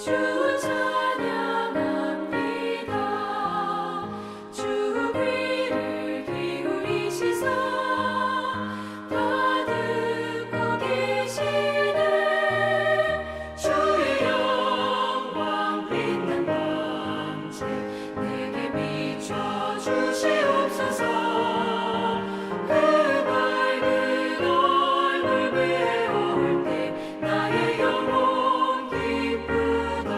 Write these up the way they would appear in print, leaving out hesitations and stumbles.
주 찬양합니다. 주 귀를 기울이시사 다 듣고 계시네. 주의 영광 빛난 밤새 내게 비춰 주시옵소서. 그 밝은 얼굴 배울 때 나의 영혼 기쁘다.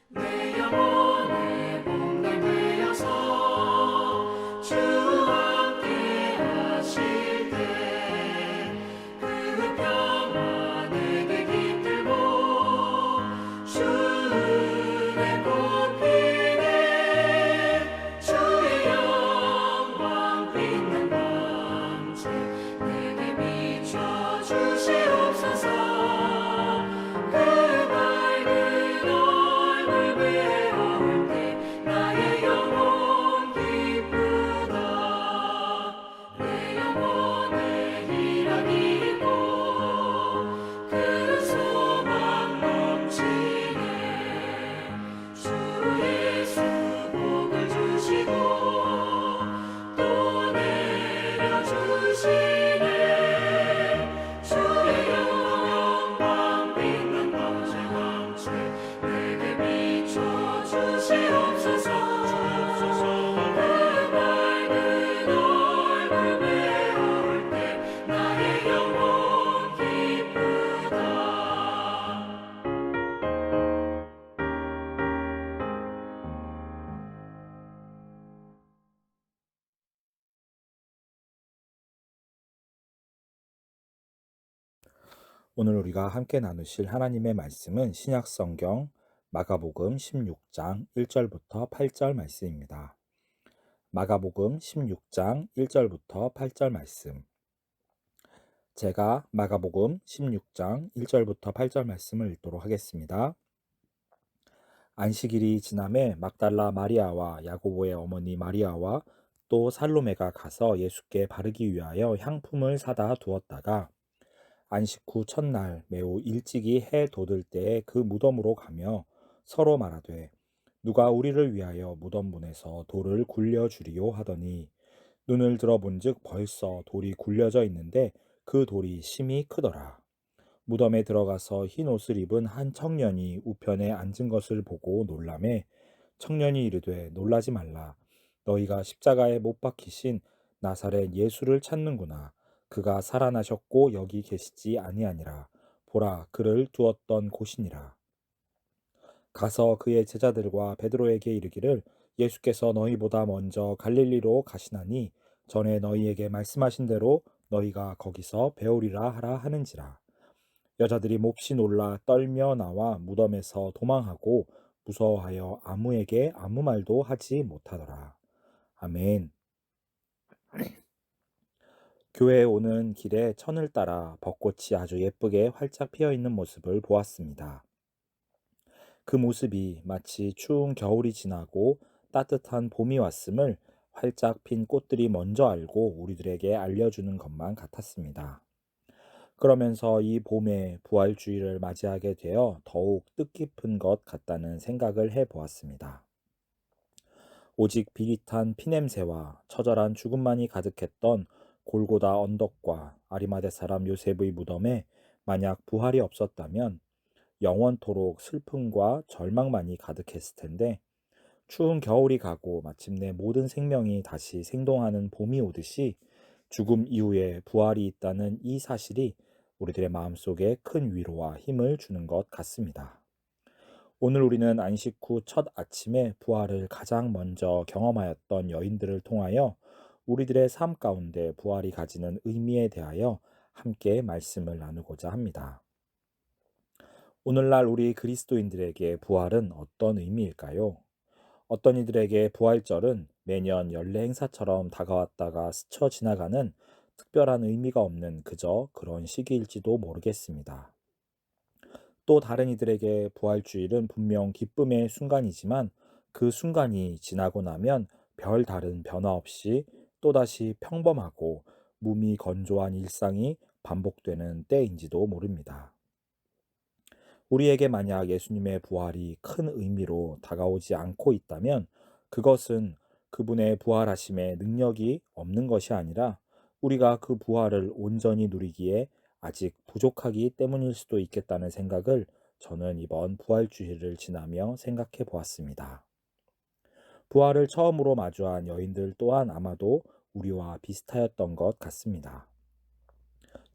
내 영혼의 복날 되어서 주 함께 하실 때 그 평화 내게 깃들고 주 은혜 꽃피네. 주의 영광 빛난 밤새 내게 비춰 주시옵소서. 그 밝은 얼굴 배울 때 나의 영혼 기쁘다. 내 영혼에 희락이 있고 그 소망 넘치네. 주 예수 복을 주시고 또 내려주시네. 주의 영광 빛난 밤새 내게 비춰 주시옵소서. 그 밝은 얼굴 배울 때 나의 영혼 기쁘다. 오늘 우리가 함께 나누실 하나님의 말씀은 신약성경 마가복음 16장 1절부터 8절 말씀입니다. 마가복음 16장 1절부터 8절 말씀. 제가 마가복음 16장 1절부터 8절 말씀을 읽도록 하겠습니다. 안식일이 지남에 막달라 마리아와 야고보의 어머니 마리아와 또 살로메가 가서 예수께 바르기 위하여 향품을 사다 두었다가 안식 후 첫날 매우 일찍이 해 돋을 때에 그 무덤으로 가며 서로 말하되 누가 우리를 위하여 무덤 문에서 돌을 굴려 주리요 하더니 눈을 들어본즉 벌써 돌이 굴려져 있는데 그 돌이 심히 크더라. 무덤에 들어가서 흰 옷을 입은 한 청년이 우편에 앉은 것을 보고 놀라매 청년이 이르되 놀라지 말라. 너희가 십자가에 못 박히신 나사렛 예수를 찾는구나. 그가 살아나셨고 여기 계시지 아니하니라. 보라, 그를 두었던 곳이니라. 가서 그의 제자들과 베드로에게 이르기를 예수께서 너희보다 먼저 갈릴리로 가시나니 전에 너희에게 말씀하신 대로 너희가 거기서 배우리라 하라 하는지라. 여자들이 몹시 놀라 떨며 나와 무덤에서 도망하고 무서워하여 아무에게 아무 말도 하지 못하더라. 아멘. 교회에 오는 길에 천을 따라 벚꽃이 아주 예쁘게 활짝 피어 있는 모습을 보았습니다. 그 모습이 마치 추운 겨울이 지나고 따뜻한 봄이 왔음을 활짝 핀 꽃들이 먼저 알고 우리들에게 알려주는 것만 같았습니다. 그러면서 이 봄에 부활주의를 맞이하게 되어 더욱 뜻깊은 것 같다는 생각을 해보았습니다. 오직 비릿한 피냄새와 처절한 죽음만이 가득했던 골고다 언덕과 아리마대 사람 요셉의 무덤에 만약 부활이 없었다면 영원토록 슬픔과 절망만이 가득했을 텐데 추운 겨울이 가고 마침내 모든 생명이 다시 생동하는 봄이 오듯이 죽음 이후에 부활이 있다는 이 사실이 우리들의 마음속에 큰 위로와 힘을 주는 것 같습니다. 오늘 우리는 안식 후 첫 아침에 부활을 가장 먼저 경험하였던 여인들을 통하여 우리들의 삶 가운데 부활이 가지는 의미에 대하여 함께 말씀을 나누고자 합니다. 오늘날 우리 그리스도인들에게 부활은 어떤 의미일까요? 어떤 이들에게 부활절은 매년 연례 행사처럼 다가왔다가 스쳐 지나가는 특별한 의미가 없는 그저 그런 시기일지도 모르겠습니다. 또 다른 이들에게 부활주일은 분명 기쁨의 순간이지만 그 순간이 지나고 나면 별 다른 변화 없이 또다시 평범하고 몸이 건조한 일상이 반복되는 때인지도 모릅니다. 우리에게 만약 예수님의 부활이 큰 의미로 다가오지 않고 있다면 그것은 그분의 부활하심의 능력이 없는 것이 아니라 우리가 그 부활을 온전히 누리기에 아직 부족하기 때문일 수도 있겠다는 생각을 저는 이번 부활주일을 지나며 생각해 보았습니다. 부활을 처음으로 마주한 여인들 또한 아마도 우리와 비슷하였던 것 같습니다.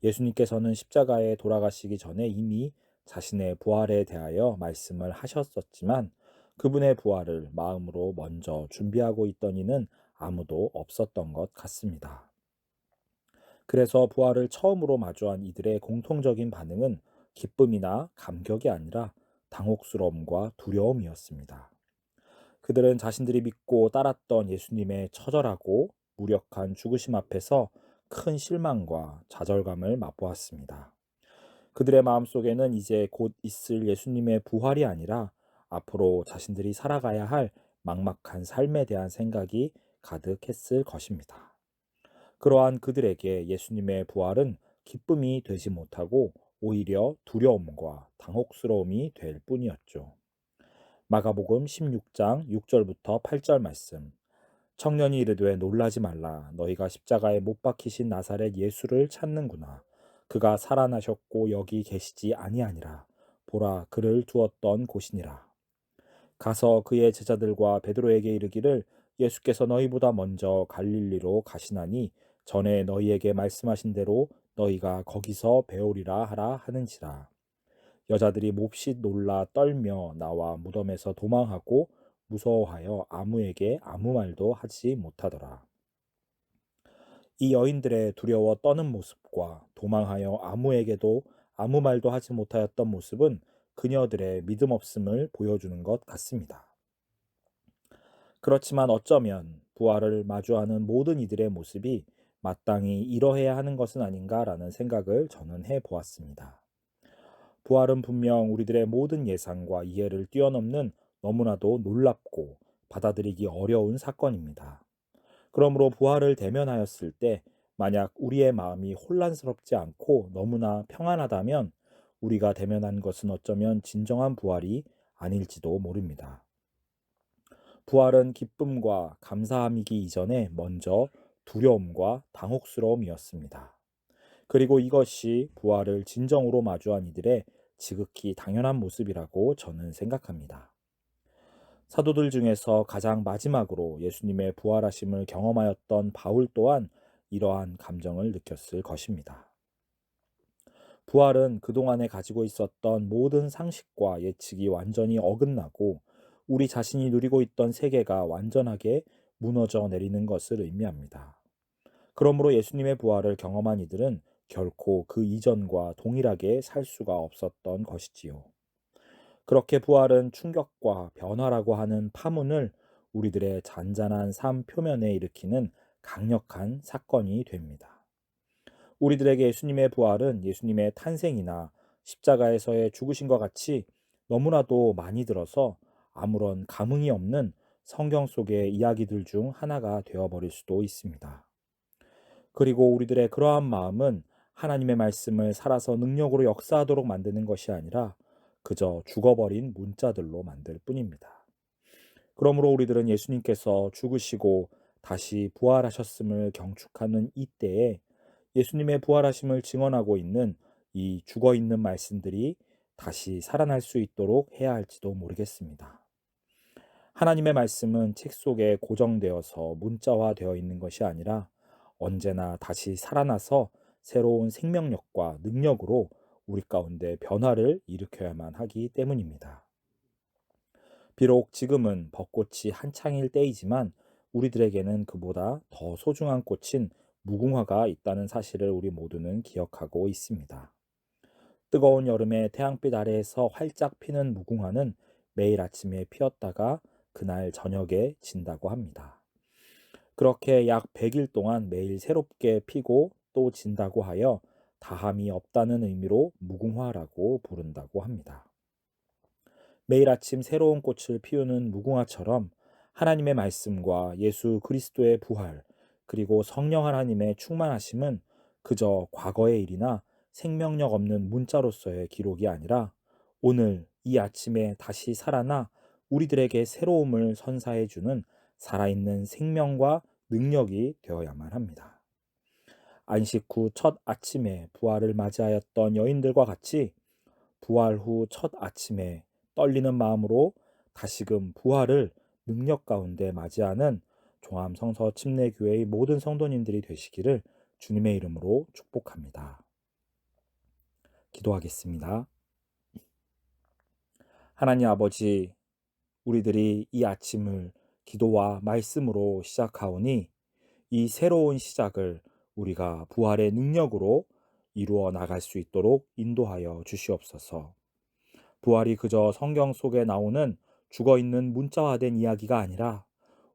예수님께서는 십자가에 돌아가시기 전에 이미 자신의 부활에 대하여 말씀을 하셨었지만 그분의 부활을 마음으로 먼저 준비하고 있던 이는 아무도 없었던 것 같습니다. 그래서 부활을 처음으로 마주한 이들의 공통적인 반응은 기쁨이나 감격이 아니라 당혹스러움과 두려움이었습니다. 그들은 자신들이 믿고 따랐던 예수님의 처절하고 무력한 죽으심 앞에서 큰 실망과 좌절감을 맛보았습니다. 그들의 마음속에는 이제 곧 있을 예수님의 부활이 아니라 앞으로 자신들이 살아가야 할 막막한 삶에 대한 생각이 가득했을 것입니다. 그러한 그들에게 예수님의 부활은 기쁨이 되지 못하고 오히려 두려움과 당혹스러움이 될 뿐이었죠. 마가복음 16장 6절부터 8절 말씀. 청년이 이르되 놀라지 말라. 너희가 십자가에 못 박히신 나사렛 예수를 찾는구나. 그가 살아나셨고 여기 계시지 아니하니라. 보라 그를 두었던 곳이니라. 가서 그의 제자들과 베드로에게 이르기를 예수께서 너희보다 먼저 갈릴리로 가시나니 전에 너희에게 말씀하신 대로 너희가 거기서 배우리라 하라 하는지라. 여자들이 몹시 놀라 떨며 나와 무덤에서 도망하고 무서워하여 아무에게 아무 말도 하지 못하더라. 이 여인들의 두려워 떠는 모습과 도망하여 아무에게도 아무 말도 하지 못하였던 모습은 그녀들의 믿음 없음을 보여주는 것 같습니다. 그렇지만 어쩌면 부활을 마주하는 모든 이들의 모습이 마땅히 이러해야 하는 것은 아닌가라는 생각을 저는 해 보았습니다. 부활은 분명 우리들의 모든 예상과 이해를 뛰어넘는 너무나도 놀랍고 받아들이기 어려운 사건입니다. 그러므로 부활을 대면하였을 때 만약 우리의 마음이 혼란스럽지 않고 너무나 평안하다면 우리가 대면한 것은 어쩌면 진정한 부활이 아닐지도 모릅니다. 부활은 기쁨과 감사함이기 이전에 먼저 두려움과 당혹스러움이었습니다. 그리고 이것이 부활을 진정으로 마주한 이들의 지극히 당연한 모습이라고 저는 생각합니다. 사도들 중에서 가장 마지막으로 예수님의 부활하심을 경험하였던 바울 또한 이러한 감정을 느꼈을 것입니다. 부활은 그동안에 가지고 있었던 모든 상식과 예측이 완전히 어긋나고 우리 자신이 누리고 있던 세계가 완전하게 무너져 내리는 것을 의미합니다. 그러므로 예수님의 부활을 경험한 이들은 결코 그 이전과 동일하게 살 수가 없었던 것이지요. 그렇게 부활은 충격과 변화라고 하는 파문을 우리들의 잔잔한 삶 표면에 일으키는 강력한 사건이 됩니다. 우리들에게 예수님의 부활은 예수님의 탄생이나 십자가에서의 죽으심과 같이 너무나도 많이 들어서 아무런 감흥이 없는 성경 속의 이야기들 중 하나가 되어버릴 수도 있습니다. 그리고 우리들의 그러한 마음은 하나님의 말씀을 살아서 능력으로 역사하도록 만드는 것이 아니라 그저 죽어버린 문자들로 만들 뿐입니다. 그러므로 우리들은 예수님께서 죽으시고 다시 부활하셨음을 경축하는 이때에 예수님의 부활하심을 증언하고 있는 이 죽어 있는 말씀들이 다시 살아날 수 있도록 해야 할지도 모르겠습니다. 하나님의 말씀은 책 속에 고정되어서 문자화되어 있는 것이 아니라 언제나 다시 살아나서 새로운 생명력과 능력으로 우리 가운데 변화를 일으켜야만 하기 때문입니다. 비록 지금은 벚꽃이 한창일 때이지만 우리들에게는 그보다 더 소중한 꽃인 무궁화가 있다는 사실을 우리 모두는 기억하고 있습니다. 뜨거운 여름에 태양빛 아래에서 활짝 피는 무궁화는 매일 아침에 피었다가 그날 저녁에 진다고 합니다. 그렇게 약 100일 동안 매일 새롭게 피고 또 진다고 하여 다함이 없다는 의미로 무궁화라고 부른다고 합니다. 매일 아침 새로운 꽃을 피우는 무궁화처럼 하나님의 말씀과 예수 그리스도의 부활, 그리고 성령 하나님의 충만하심은 그저 과거의 일이나 생명력 없는 문자로서의 기록이 아니라 오늘 이 아침에 다시 살아나 우리들에게 새로움을 선사해 주는 살아있는 생명과 능력이 되어야만 합니다. 안식 후 첫 아침에 부활을 맞이하였던 여인들과 같이 부활 후 첫 아침에 떨리는 마음으로 다시금 부활을 능력 가운데 맞이하는 종암성서 침례교회의 모든 성도님들이 되시기를 주님의 이름으로 축복합니다. 기도하겠습니다. 하나님 아버지, 우리들이 이 아침을 기도와 말씀으로 시작하오니 이 새로운 시작을 우리가 부활의 능력으로 이루어 나갈 수 있도록 인도하여 주시옵소서. 부활이 그저 성경 속에 나오는 죽어있는 문자화된 이야기가 아니라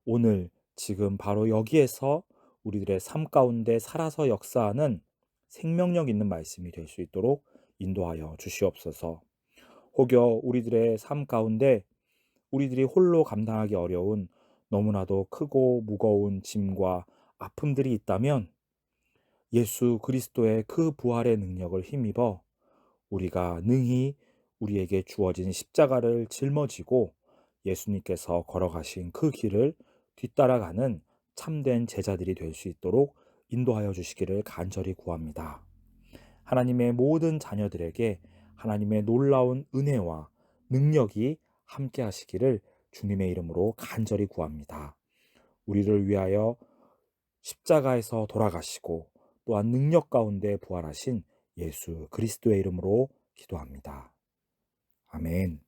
오늘 지금 바로 여기에서 우리들의 삶 가운데 살아서 역사하는 생명력 있는 말씀이 될 수 있도록 인도하여 주시옵소서. 혹여 우리들의 삶 가운데 우리들이 홀로 감당하기 어려운 너무나도 크고 무거운 짐과 아픔들이 있다면 예수 그리스도의 그 부활의 능력을 힘입어 우리가 능히 우리에게 주어진 십자가를 짊어지고 예수님께서 걸어가신 그 길을 뒤따라가는 참된 제자들이 될 수 있도록 인도하여 주시기를 간절히 구합니다. 하나님의 모든 자녀들에게 하나님의 놀라운 은혜와 능력이 함께 하시기를 주님의 이름으로 간절히 구합니다. 우리를 위하여 십자가에서 돌아가시고 또한 능력 가운데 부활하신 예수 그리스도의 이름으로 기도합니다. 아멘.